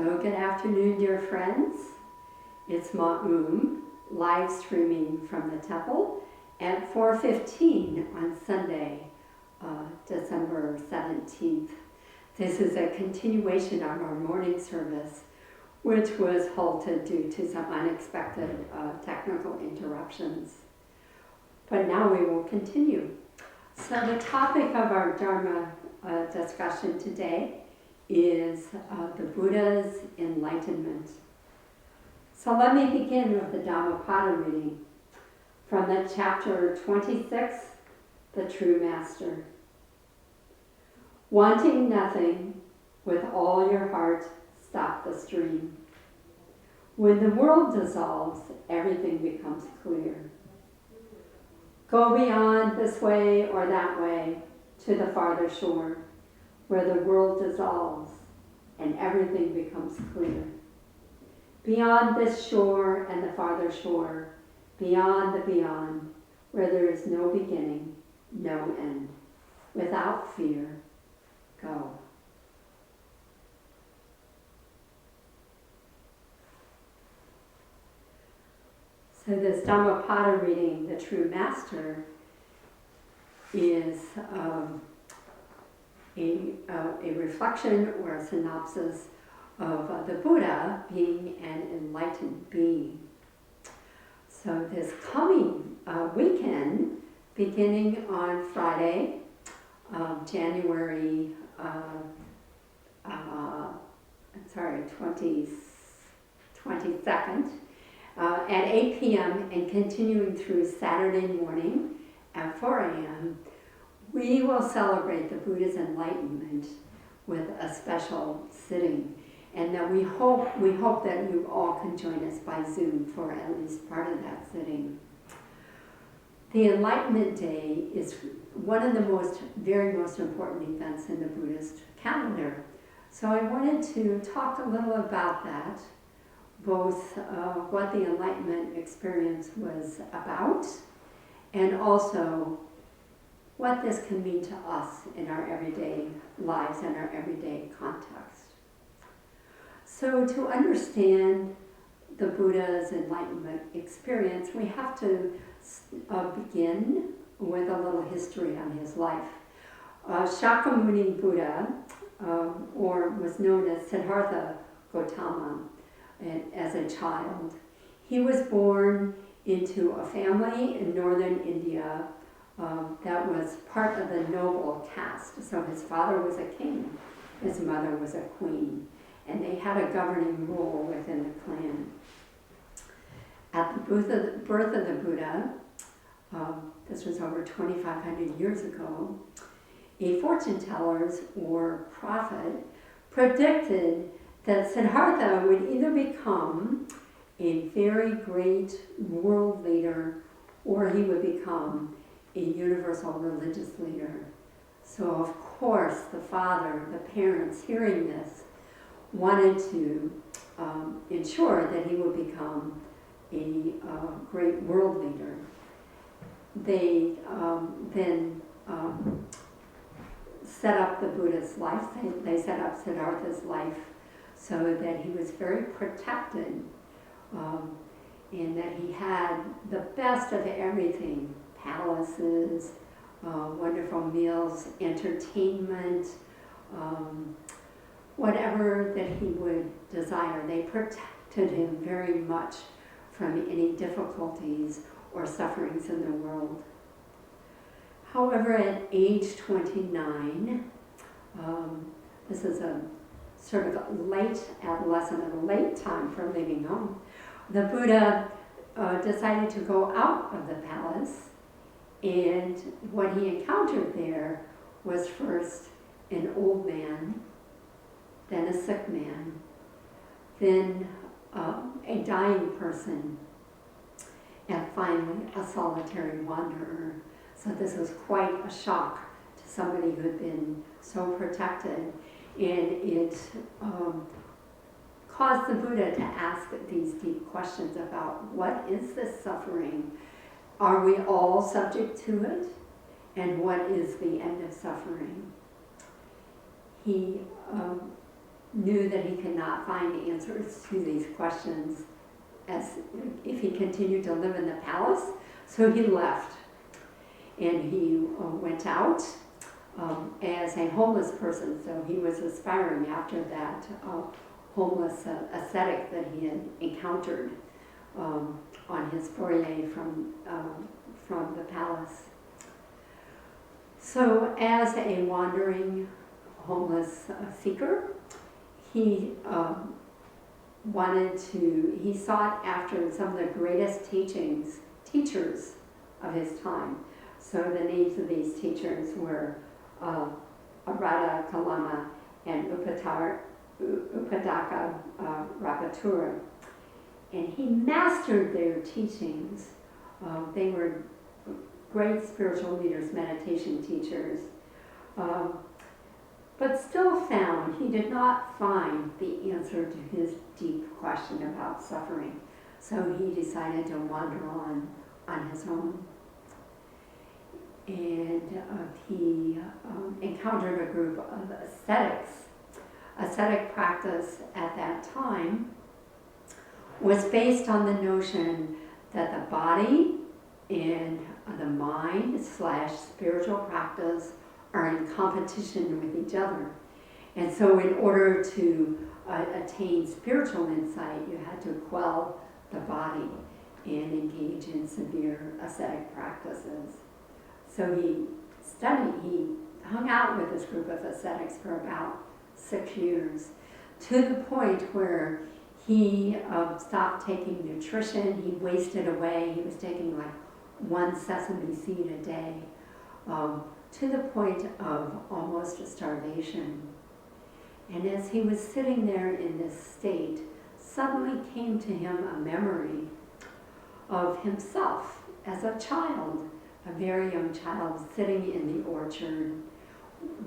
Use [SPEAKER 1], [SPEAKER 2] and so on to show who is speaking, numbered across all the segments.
[SPEAKER 1] So good afternoon, dear friends. It's Maum, live streaming from the temple at 4:15 on Sunday, December 17th. This is a continuation of our morning service, which was halted due to some unexpected technical interruptions. But now we will continue. So the topic of our Dharma discussion today is the Buddha's Enlightenment. So let me begin with the Dhammapada reading from the chapter 26, The True Master. Wanting nothing, with all your heart, stop the stream. When the world dissolves, everything becomes clear. Go beyond this way or that way to the farther shore, where the world dissolves and everything becomes clear. Beyond this shore and the farther shore, beyond the beyond, where there is no beginning, no end, without fear, go. So this Dhammapada reading, The True Master, is a reflection or a synopsis of the Buddha being an enlightened being. So this coming weekend, beginning on Friday, January 22nd, at 8 p.m. and continuing through Saturday morning at 4 a.m., we will celebrate the Buddha's enlightenment with a special sitting, and that we hope that you all can join us by Zoom for at least part of that sitting. The Enlightenment Day is one of the very most important events in the Buddhist calendar. So I wanted to talk a little about that, both what the Enlightenment experience was about, and also what this can mean to us in our everyday lives and our everyday context. So to understand the Buddha's Enlightenment experience, we have to begin with a little history on his life. Shakyamuni Buddha, or was known as Siddhartha Gautama, as a child. He was born into a family in northern India that was part of the noble caste. So his father was a king, his mother was a queen, and they had a governing rule within the clan. At the birth of the Buddha, this was over 2,500 years ago, a fortune teller or prophet predicted that Siddhartha would either become a very great world leader or he would become a universal religious leader. So of course the father, the parents, hearing this, wanted to ensure that he would become a great world leader. They then set up the Buddha's life. They set up Siddhartha's life so that he was very protected, and that he had the best of everything: palaces, wonderful meals, entertainment, whatever that he would desire. They protected him very much from any difficulties or sufferings in the world. However, at age 29, this is a sort of a late adolescent, a late time for leaving home, the Buddha decided to go out of the palace, and what he encountered there was first an old man, then a sick man, then a dying person, and finally a solitary wanderer. So this was quite a shock to somebody who had been so protected, and it caused the Buddha to ask these deep questions about what is this suffering? Are we all subject to it? And what is the end of suffering? He knew that he could not find answers to these questions as if he continued to live in the palace, so he left. And he went out as a homeless person, so he was aspiring after that homeless ascetic that he had encountered on his foray from the palace. So as a wandering homeless seeker, he he sought after some of the greatest teachers of his time. So the names of these teachers were Arada Kalama and Upadaka Rapatura. And he mastered their teachings. They were great spiritual leaders, meditation teachers, but still he did not find the answer to his deep question about suffering. So he decided to wander on his own. And he encountered a group of ascetics. Ascetic practice at that time was based on the notion that the body and the mind / spiritual practice are in competition with each other. And so in order to attain spiritual insight, you had to quell the body and engage in severe ascetic practices. So he hung out with this group of ascetics for about 6 years, to the point where he stopped taking nutrition. He wasted away. He was taking like 1 sesame seed a day, to the point of almost starvation. And as he was sitting there in this state, suddenly came to him a memory of himself as a child, a very young child, sitting in the orchard,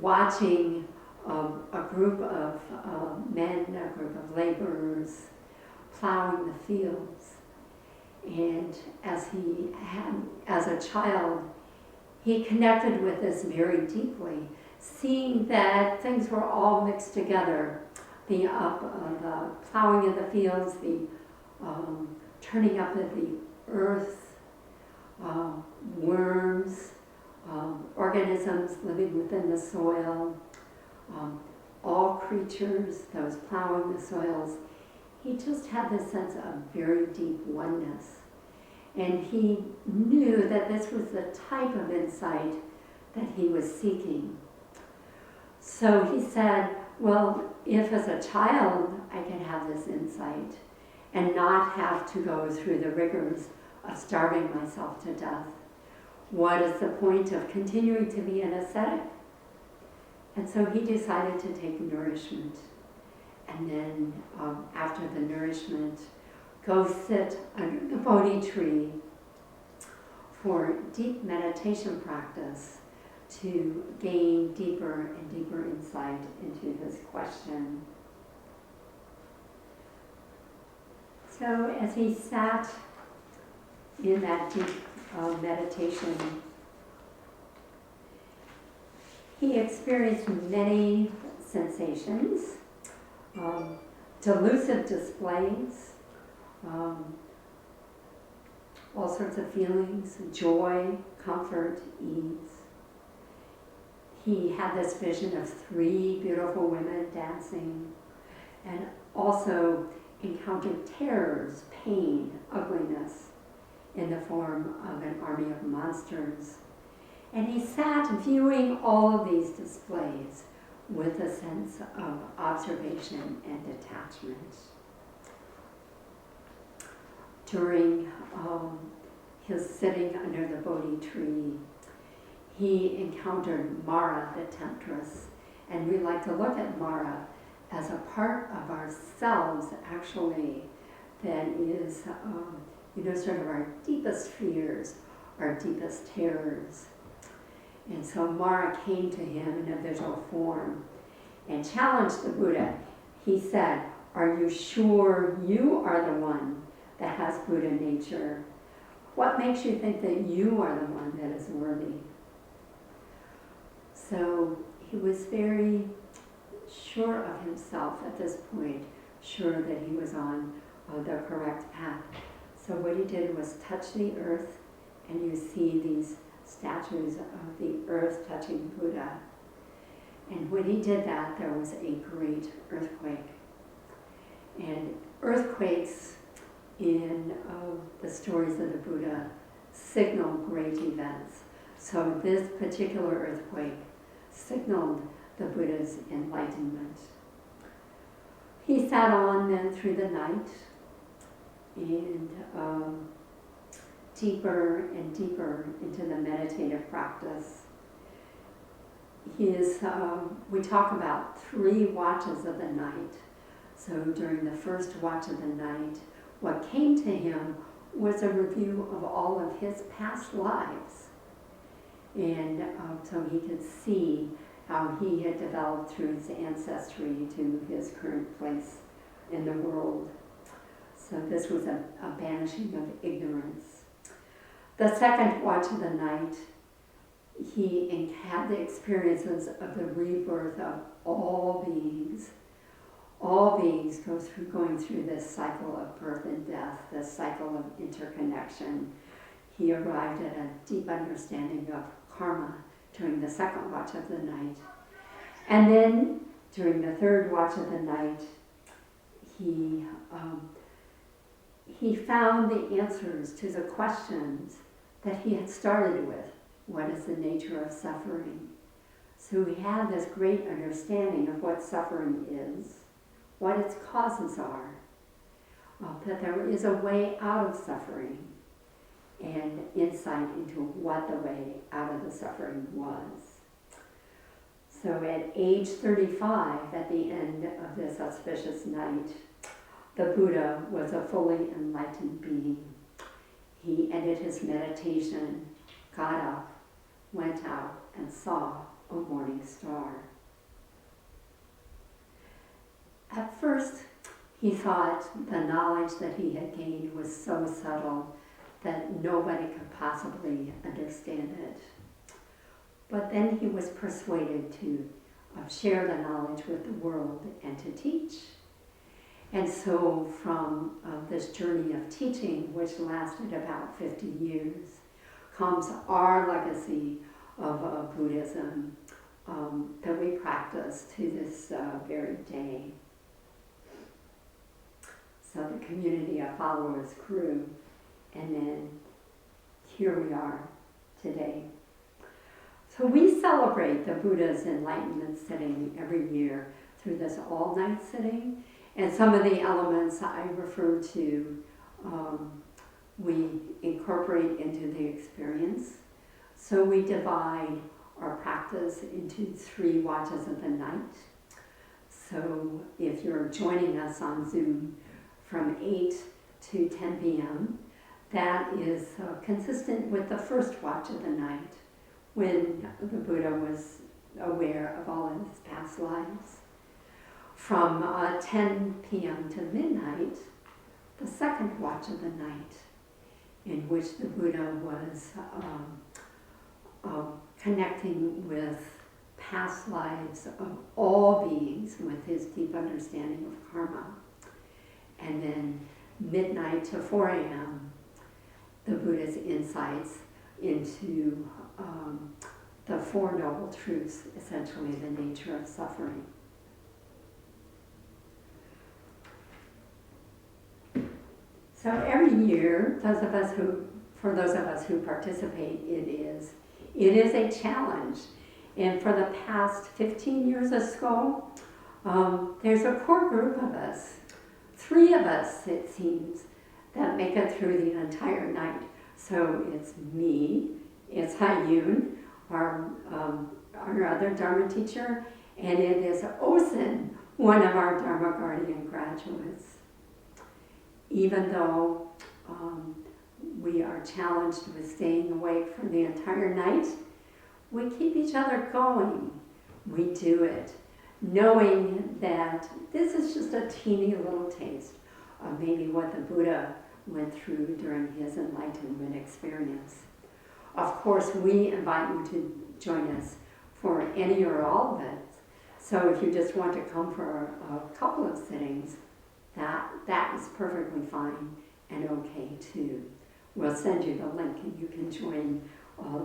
[SPEAKER 1] watching a group of men, a group of laborers, plowing the fields. And as a child, he connected with this very deeply, seeing that things were all mixed together. The plowing of the fields, the turning up of the earth, worms, organisms living within the soil, all creatures, those plowing the soils. He just had this sense of very deep oneness. And he knew that this was the type of insight that he was seeking. So he said, well, if as a child I can have this insight and not have to go through the rigors of starving myself to death, what is the point of continuing to be an ascetic? And so he decided to take nourishment. And then after the nourishment, go sit under the Bodhi tree for deep meditation practice to gain deeper and deeper insight into his question. So as he sat in that deep meditation, he experienced many sensations, delusive displays, all sorts of feelings, joy, comfort, ease. He had this vision of 3 beautiful women dancing, and also encountered terrors, pain, ugliness in the form of an army of monsters. And he sat viewing all of these displays with a sense of observation and detachment. During his sitting under the Bodhi tree, he encountered Mara, the temptress. And we like to look at Mara as a part of ourselves, actually, that is, sort of our deepest fears, our deepest terrors. And so Mara came to him in a visual form and challenged the Buddha. He said, "Are you sure you are the one that has Buddha nature? What makes you think that you are the one that is worthy?" So he was very sure of himself at this point, sure that he was on the correct path. So what he did was touch the earth, and you see these statues of the earth touching Buddha. And when he did that, there was a great earthquake. And earthquakes in the stories of the Buddha signal great events. So this particular earthquake signaled the Buddha's enlightenment. He sat on then through the night, and deeper and deeper into the meditative practice. We talk about 3 watches of the night. So during the first watch of the night, what came to him was a review of all of his past lives. And so he could see how he had developed through his ancestry to his current place in the world. So this was a banishing of ignorance. The second watch of the night, he had the experiences of the rebirth of all beings. All beings going through this cycle of birth and death, this cycle of interconnection. He arrived at a deep understanding of karma during the second watch of the night. And then during the third watch of the night, he found the answers to the questions that he had started with. What is the nature of suffering? So he had this great understanding of what suffering is, what its causes are, that there is a way out of suffering, and insight into what the way out of the suffering was. So at age 35, at the end of this auspicious night, the Buddha was a fully enlightened being. He ended his meditation, got up, went out, and saw a morning star. At first, he thought the knowledge that he had gained was so subtle that nobody could possibly understand it. But then he was persuaded to share the knowledge with the world and to teach. And so from this journey of teaching, which lasted about 50 years, comes our legacy of Buddhism that we practice to this very day. So the community of followers grew, and then here we are today. So we celebrate the Buddha's enlightenment sitting every year through this all-night sitting, and some of the elements I refer to we incorporate into the experience. So we divide our practice into 3 watches of the night. So if you're joining us on Zoom from 8 to 10 p.m., that is consistent with the first watch of the night, when the Buddha was aware of all of his past lives. From 10 p.m. to midnight, the second watch of the night, in which the Buddha was connecting with past lives of all beings with his deep understanding of karma. And then midnight to 4 a.m., the Buddha's insights into the 4 noble truths, essentially the nature of suffering. So every year, for those of us who participate, it is a challenge. And for the past 15 years or so, there's a core group of us, 3 of us, it seems, that make it through the entire night. So it's me, it's Hayun, our other Dharma teacher, and it is Osen, one of our Dharma Guardian graduates. Even though we are challenged with staying awake for the entire night, we keep each other going. We do it, knowing that this is just a teeny little taste of maybe what the Buddha went through during his enlightenment experience. Of course, we invite you to join us for any or all of it. So if you just want to come for a couple of sittings, that is perfectly fine and okay too. We'll send you the link and you can join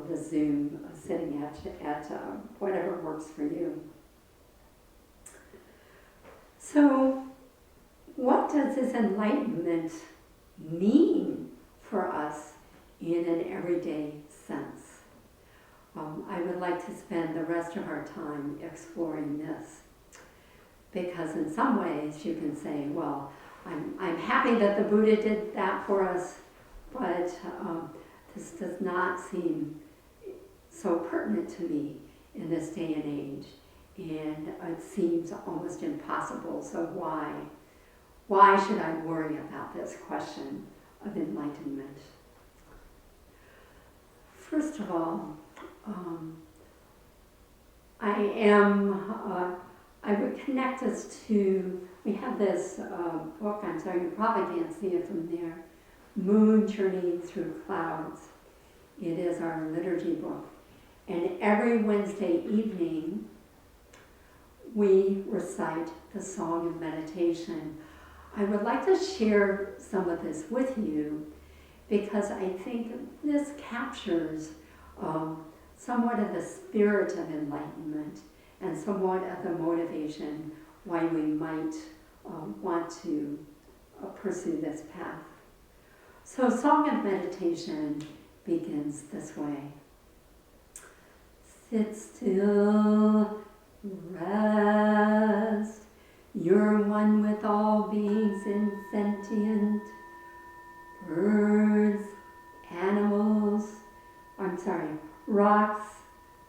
[SPEAKER 1] the Zoom sitting at whatever works for you. So what does this enlightenment mean for us in an everyday sense? I would like to spend the rest of our time exploring this, because in some ways you can say, well, I'm happy that the Buddha did that for us, but this does not seem so pertinent to me in this day and age, and it seems almost impossible, so why should I worry about this question of enlightenment? First of all, I would connect us to, we have this book, I'm sorry, you probably can't see it from there, Moon Journey Through Clouds. It is our liturgy book. And every Wednesday evening, we recite the Song of Meditation. I would like to share some of this with you because I think this captures somewhat of the spirit of enlightenment and somewhat of the motivation why we might want to pursue this path. So Song of Meditation begins this way. Sit still, rest, you're one with all beings insentient, birds, animals, rocks,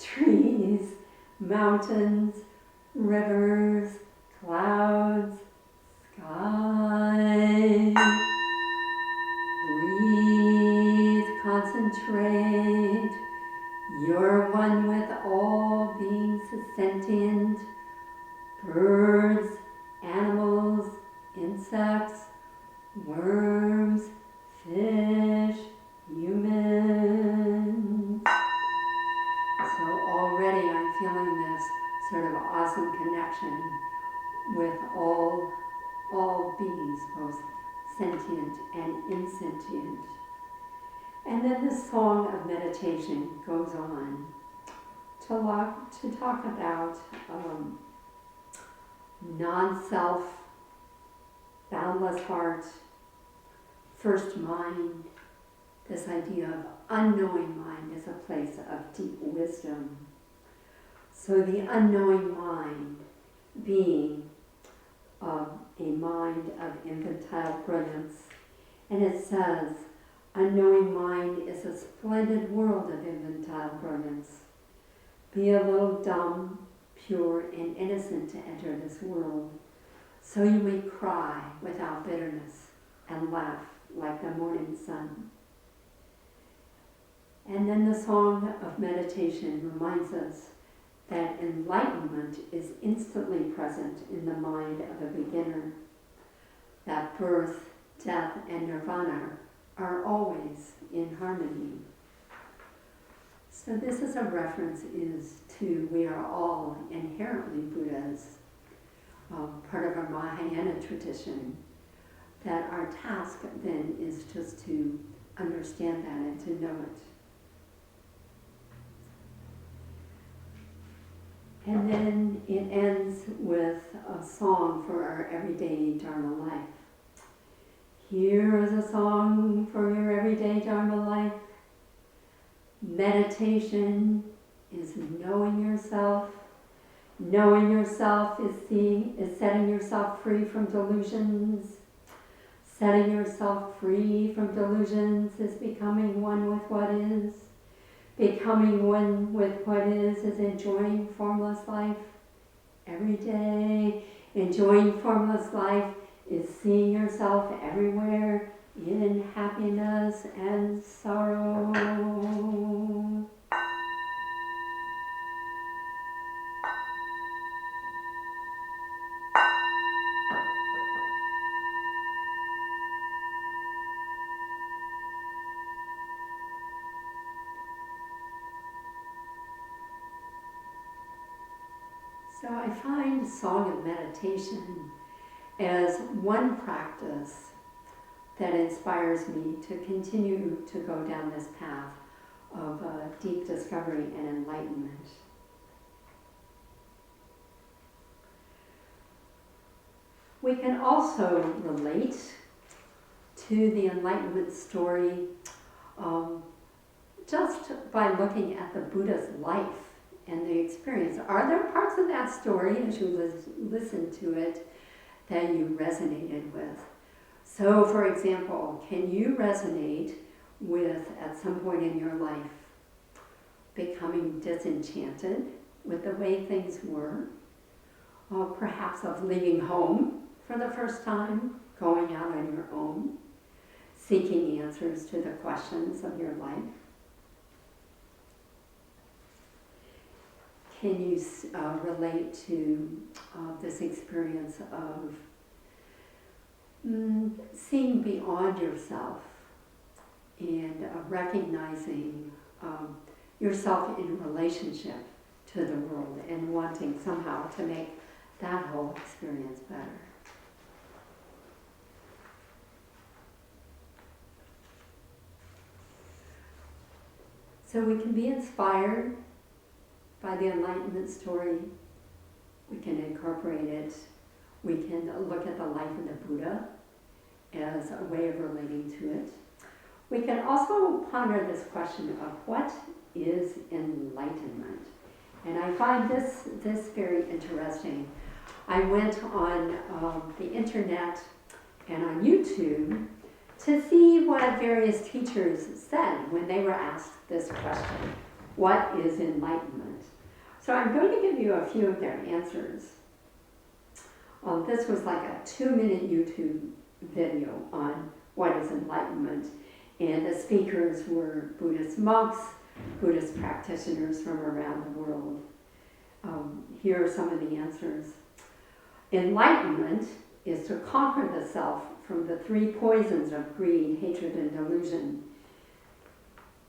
[SPEAKER 1] trees, mountains, rivers, clouds, sky. Breathe, concentrate. You're one with all beings sentient, birds, animals, insects, worms, fish, humans. So already I'm feeling this sort of awesome connection with all beings, both sentient and insentient. And then the Song of Meditation goes on to talk about non-self, boundless heart, first mind, this idea of unknowing mind as a place of deep wisdom. So the unknowing mind being a mind of infantile brilliance. And it says, unknowing mind is a splendid world of infantile brilliance. Be a little dumb, pure, and innocent to enter this world, so you may cry without bitterness and laugh like the morning sun. And then the Song of Meditation reminds us that enlightenment is instantly present in the mind of a beginner, that birth, death, and nirvana are always in harmony. So this is a reference to we are all inherently Buddhas, part of our Mahayana tradition, that our task then is just to understand that and to know it. And then it ends with a song for our everyday Dharma life. Here is a song for your everyday Dharma life. Meditation is knowing yourself. Knowing yourself is setting yourself free from delusions. Setting yourself free from delusions is becoming one with what is. Becoming one with what is enjoying formless life every day. Enjoying formless life is seeing yourself everywhere in happiness and sorrow. So I find song of meditation as one practice that inspires me to continue to go down this path of deep discovery and enlightenment. We can also relate to the Enlightenment story just by looking at the Buddha's life and the experience. Are there parts of that story, as you listen to it, that you resonated with? So, for example, can you resonate with, at some point in your life, becoming disenchanted with the way things were? Or perhaps of leaving home for the first time, going out on your own, seeking answers to the questions of your life? Can you relate to this experience of seeing beyond yourself and recognizing yourself in relationship to the world and wanting somehow to make that whole experience better? So we can be inspired by the Enlightenment story. We can incorporate it. We can look at the life of the Buddha as a way of relating to it. We can also ponder this question of what is enlightenment? And I find this very interesting. I went on the internet and on YouTube to see what various teachers said when they were asked this question, what is enlightenment? So I'm going to give you a few of their answers. This was like a 2-minute YouTube video on what is enlightenment, and the speakers were Buddhist monks, Buddhist practitioners from around the world. Here are some of the answers. Enlightenment is to conquer the self from the 3 poisons of greed, hatred, and delusion.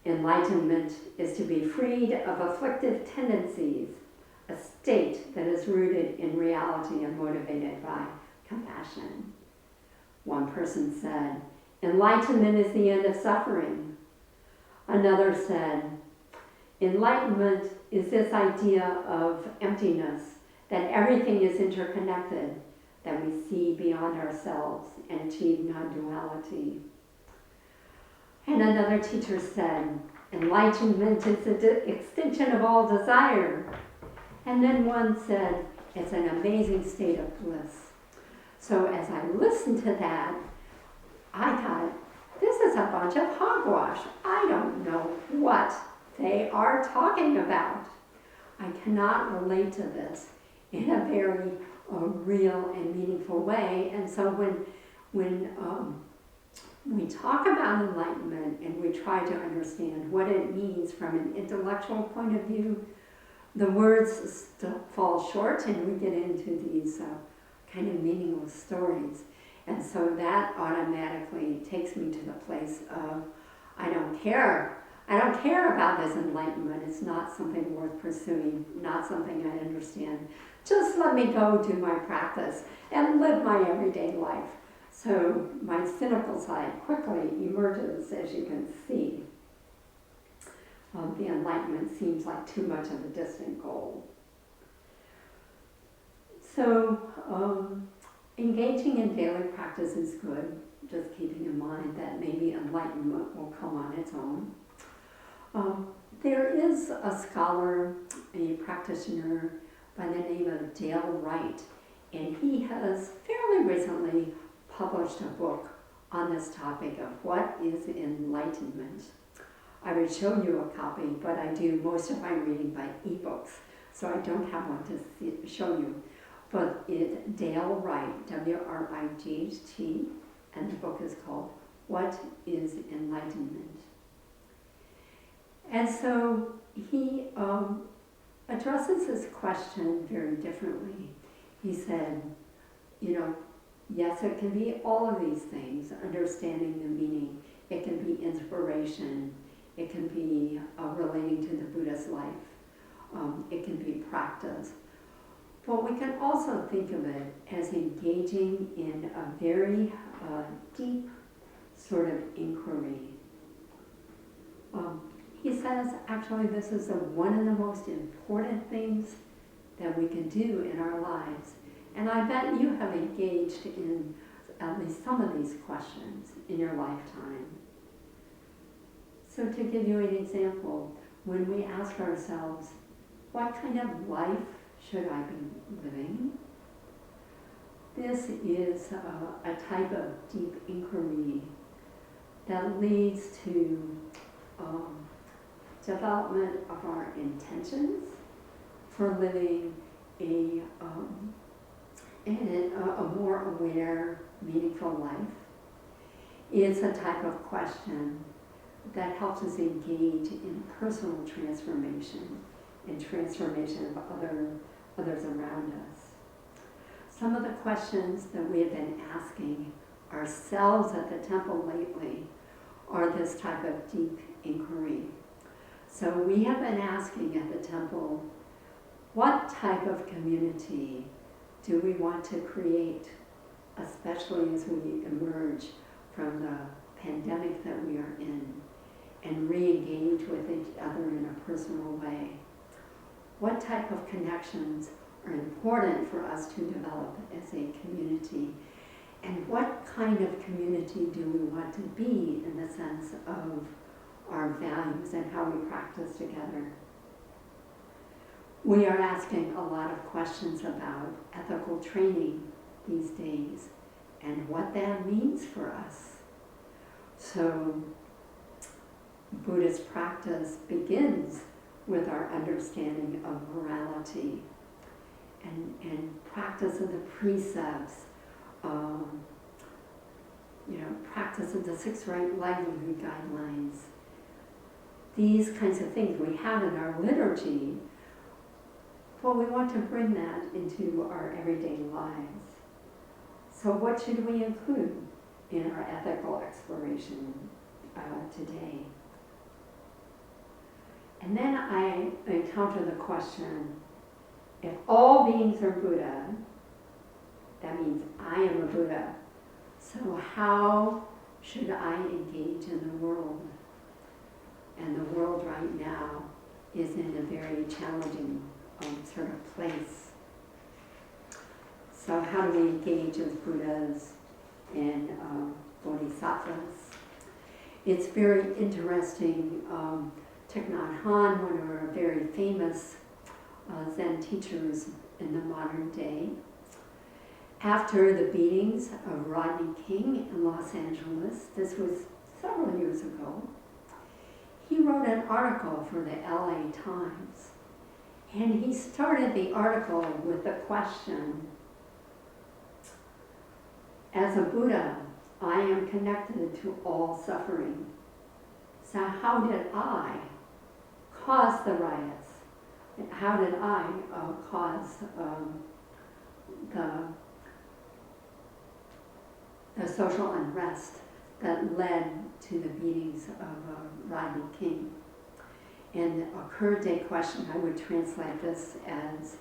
[SPEAKER 1] Enlightenment is to be freed of afflictive tendencies, a state that is rooted in reality and motivated by compassion. One person said, enlightenment is the end of suffering. Another said, enlightenment is this idea of emptiness, that everything is interconnected, that we see beyond ourselves and achieve non-duality. And another teacher said, enlightenment is the extinction of all desire. And then one said, it's an amazing state of bliss. So as I listened to that, I thought, this is a bunch of hogwash. I don't know what they are talking about. I cannot relate to this in a very real and meaningful way. And so when we talk about enlightenment and we try to understand what it means from an intellectual point of view, the words fall short and we get into these kind of meaningless stories. And so that automatically takes me to the place of, I don't care. I don't care about this enlightenment. It's not something worth pursuing, not something I understand. Just let me go do my practice and live my everyday life. So my cynical side quickly emerges, as you can see. The enlightenment seems like too much of a distant goal. So engaging in daily practice is good, just keeping in mind that maybe enlightenment will come on its own. There is a scholar, a practitioner by the name of Dale Wright, and he has fairly recently published a book on this topic of what is enlightenment. I would show you a copy, but I do most of my reading by ebooks, so I don't have one to show you. But it's Dale Wright, W-R-I-G-H-T, and the book is called What is Enlightenment? And so he addresses this question very differently. He said, yes, it can be all of these things, understanding the meaning. It can be inspiration. It can be relating to the Buddha's life. It can be practice. But we can also think of it as engaging in a very deep sort of inquiry. He says, actually, this is one of the most important things that we can do in our lives. And I bet you have engaged in at least some of these questions in your lifetime. So to give you an example, when we ask ourselves, what kind of life should I be living? This is a type of deep inquiry that leads to development of our intentions for living a more aware, meaningful life. It's a type of question that helps us engage in personal transformation and transformation of others around us. Some of the questions that we have been asking ourselves at the temple lately are this type of deep inquiry. So we have been asking at the temple, what type of community do we want to create, especially as we emerge from the pandemic that we are in and re-engage with each other in a personal way? What type of connections are important for us to develop as a community? And what kind of community do we want to be in the sense of our values and how we practice together? We are asking a lot of questions about ethical training these days and what that means for us. So Buddhist practice begins with our understanding of morality and practice of the precepts, practice of the 6 right livelihood guidelines. These kinds of things we have in our liturgy, but we want to bring that into our everyday lives. So what should we include in our ethical exploration today? And then I encounter the question, if all beings are Buddha, that means I am a Buddha. So how should I engage in the world? And the world right now is in a very challenging sort of place. So how do we engage as Buddhas and Bodhisattvas? It's very interesting. Thich Nhat Hanh, one of our very famous Zen teachers in the modern day, after the beatings of Rodney King in Los Angeles, this was several years ago, he wrote an article for the LA Times. And he started the article with the question, as a Buddha, I am connected to all suffering. So how did I cause the riots? How did I cause the social unrest that led to the beatings of Rodney King? And a current day question, I would translate this as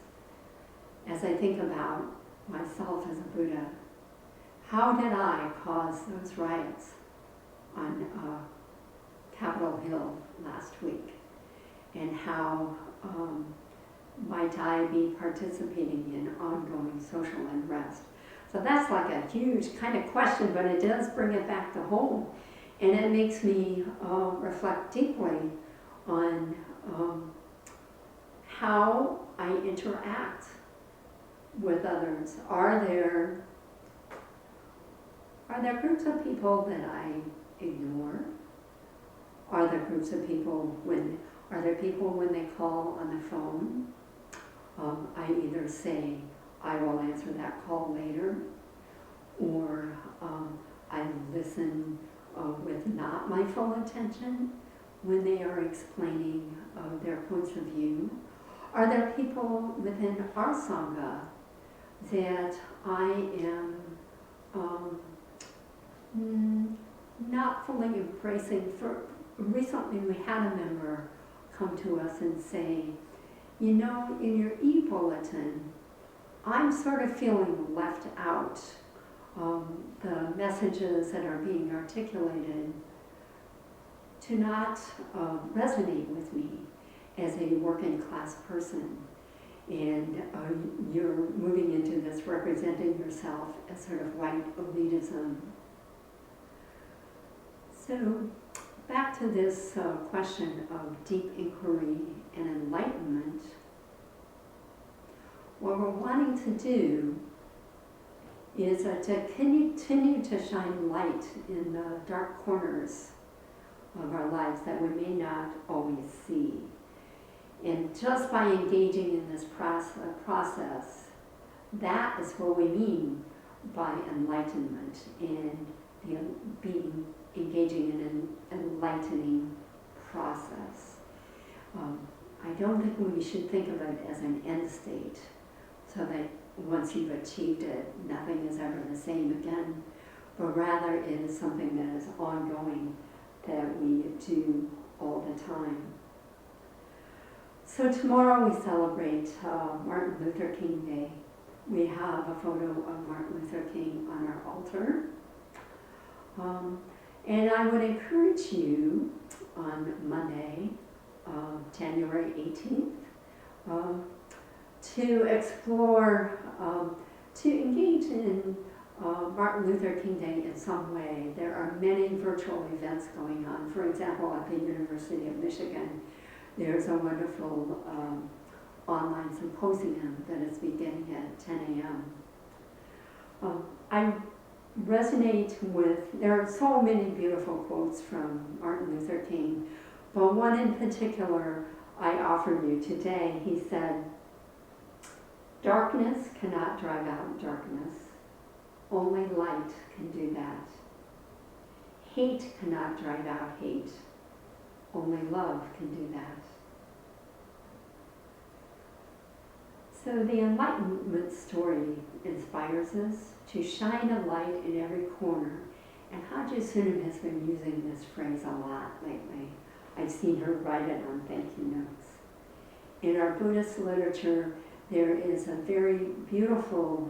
[SPEAKER 1] I think about myself as a Buddha. How did I cause those riots on Capitol Hill last week? And how might I be participating in ongoing social unrest? So that's like a huge kind of question, but it does bring it back to home. And it makes me reflect deeply on how I interact with others. Are there groups of people that I ignore? Are there groups of people when they call on the phone, I either say, I will answer that call later, or I listen with not my full attention when they are explaining their points of view? Are there people within our Sangha that I am not fully embracing? Recently we had a member come to us and say, in your e-bulletin, I'm sort of feeling left out. The messages that are being articulated do not resonate with me as a working class person. And you're moving into this representing yourself as sort of white elitism. So back to this question of deep inquiry and enlightenment, what we're wanting to do is to continue to shine light in the dark corners of our lives that we may not always see. And just by engaging in this process, that is what we mean by enlightenment and engaging in an enlightening process. I don't think we should think of it as an end state, so that once you've achieved it, nothing is ever the same again, but rather it is something that is ongoing, that we do all the time. So tomorrow we celebrate Martin Luther King Day. We have a photo of Martin Luther King on our altar. And I would encourage you on Monday, January 18th, to explore, to engage in Martin Luther King Day in some way. There are many virtual events going on. For example, at the University of Michigan, there's a wonderful online symposium that is beginning at 10 a.m. I resonate with, there are so many beautiful quotes from Martin Luther King, but one in particular I offer you today. He said, "Darkness cannot drive out darkness. Only light can do that. Hate cannot drive out hate. Only love can do that." So the Enlightenment story inspires us to shine a light in every corner. And Haji Sunim has been using this phrase a lot lately. I've seen her write it on thank you notes. In our Buddhist literature, there is a very beautiful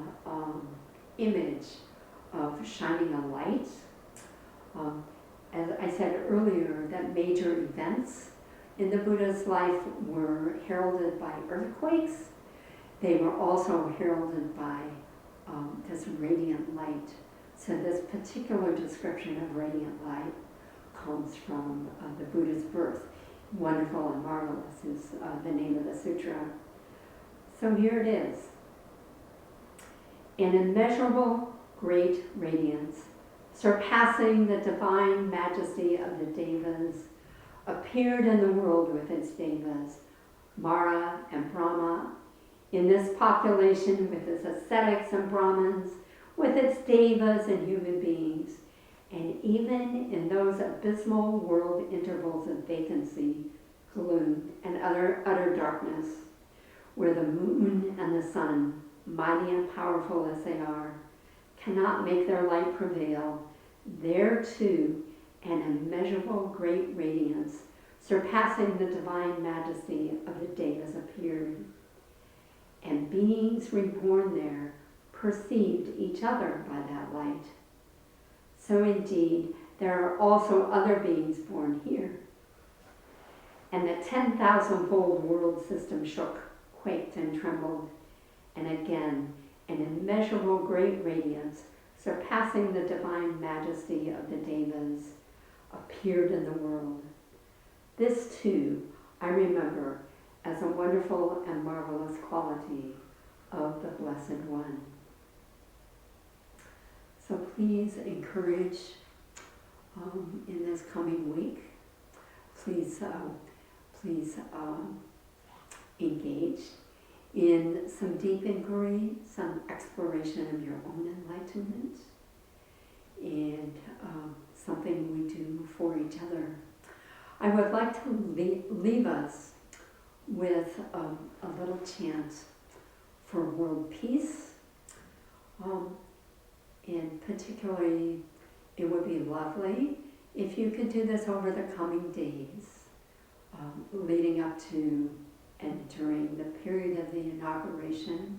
[SPEAKER 1] image of shining a light. As I said earlier, that major events in the Buddha's life were heralded by earthquakes. They were also heralded by this radiant light. So this particular description of radiant light comes from the Buddha's birth. Wonderful and marvelous is the name of the sutra. So here it is. An immeasurable great radiance, surpassing the divine majesty of the devas, appeared in the world with its devas, Mara and Brahma, in this population with its ascetics and Brahmins, with its devas and human beings, and even in those abysmal world intervals of vacancy, gloom, and utter darkness, where the moon and the sun, mighty and powerful as they are, cannot make their light prevail, there too an immeasurable great radiance, surpassing the divine majesty of the devas appeared. And beings reborn there perceived each other by that light. So indeed, there are also other beings born here. And the 10,000-fold world system shook, quaked, and trembled. And again, an immeasurable great radiance, surpassing the divine majesty of the devas, appeared in the world. This too, I remember as a wonderful and marvelous quality of the Blessed One. So please encourage in this coming week, please engage in some deep inquiry, some exploration of your own enlightenment, and something we do for each other. I would like to leave us with a little chant for world peace, and particularly it would be lovely if you could do this over the coming days, leading up to and during the period of the inauguration,